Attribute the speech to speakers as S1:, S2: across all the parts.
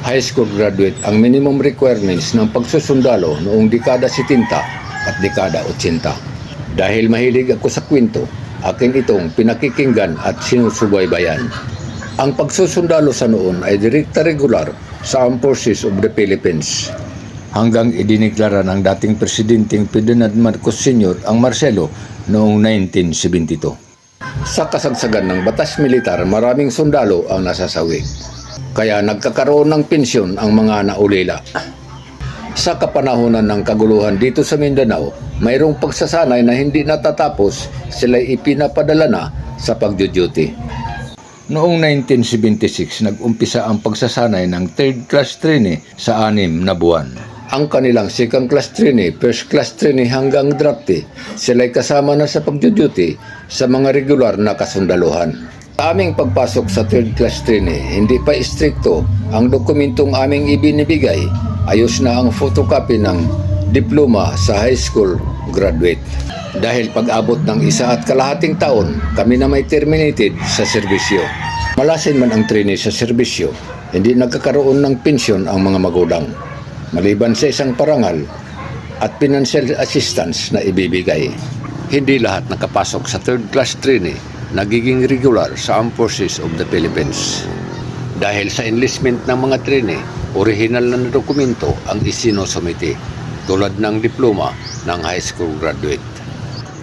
S1: high school graduate ang minimum requirements ng pagsusundalo noong dekada 70 at dekada 80. Dahil mahilig ako sa kwento, akin itong pinakikinggan at sinusubaybayan. Ang pagsusundalo sa noon ay direkta regular sa Armed Forces of the Philippines. Hanggang idiniklara ng dating presidenteng Ferdinand Marcos Sr. ang Marcelo noong 1972. Sa kasagsagan ng batas militar, maraming sundalo ang nasasawi. Kaya nagkakaroon ng pensyon ang mga naulila. Sa kapanahonan ng kaguluhan dito sa Mindanao, mayroong pagsasanay na hindi natatapos, sila'y ipinapadala na sa pagduduty. Noong 1976, nag-umpisa ang pagsasanay ng third class trainee sa 6 na buwan. Ang kanilang second class trainee, first class trainee hanggang draftee, sila'y kasama na sa pagduduty sa mga regular na kasundaluhan. Sa aming pagpasok sa third class trainee, hindi pa istrikto ang dokumentong aming ibinibigay. Ayos na ang photocopy ng diploma sa high school graduate. Dahil pag-abot ng 1.5 taon, kami na may terminated sa serbisyo. Malasin man ang trainee sa serbisyo, hindi nagkakaroon ng pensyon ang mga magulang, maliban sa isang parangal at financial assistance na ibibigay. Hindi lahat nakapasok sa third class trainee nagiging regular sa Armed Forces of the Philippines. Dahil sa enlistment ng mga trainee, orihinal na dokumento ang isinusumite, tulad ng diploma ng high school graduate.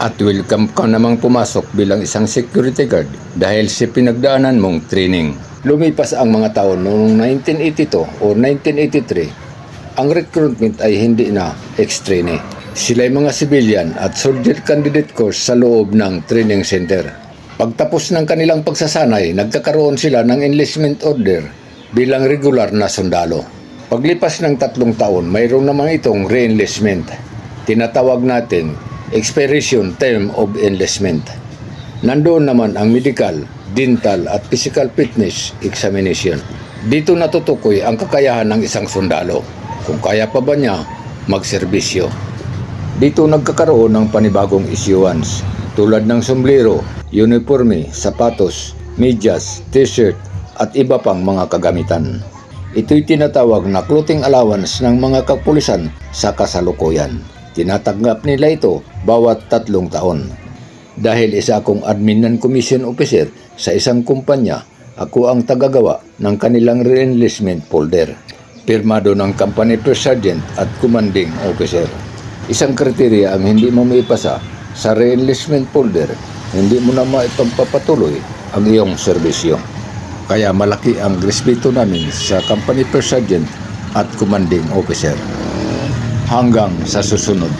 S1: At welcome ka namang pumasok bilang isang security guard dahil sa pinagdaanan mong training. Lumipas ang mga taon noong 1982 o 1983, ang recruitment ay hindi na ex-trainee. Sila'y mga civilian at soldier candidate course sa loob ng training center. Pagtapos ng kanilang pagsasanay, nagkakaroon sila ng enlistment order bilang regular na sundalo. Paglipas ng 3 taon, mayroon naman itong re-enlistment. Tinatawag natin expiration term of enlistment. Nandoon naman ang medical, dental at physical fitness examination. Dito natutukoy ang kakayahan ng isang sundalo, kung kaya pa ba niya magserbisyo. Dito nagkakaroon ng panibagong issuance tulad ng sombrero, uniforme, sapatos, medyas, t-shirt at iba pang mga kagamitan. Ito'y tinatawag na clothing allowance ng mga kapulisan sa kasalukuyan. Tinatanggap nila ito bawat 3 taon. Dahil isa akong admin and commission officer sa isang kumpanya, ako ang tagagawa ng kanilang re-enlistment folder. Pirmado ng company first sergeant at commanding officer. Isang kriteriya ang hindi mo maipasa sa re-enlistment folder, hindi mo na maipagpapatuloy ang iyong serbisyo. Kaya malaki ang respeto namin sa company first sergeant at commanding officer. Hanggang sa susunod.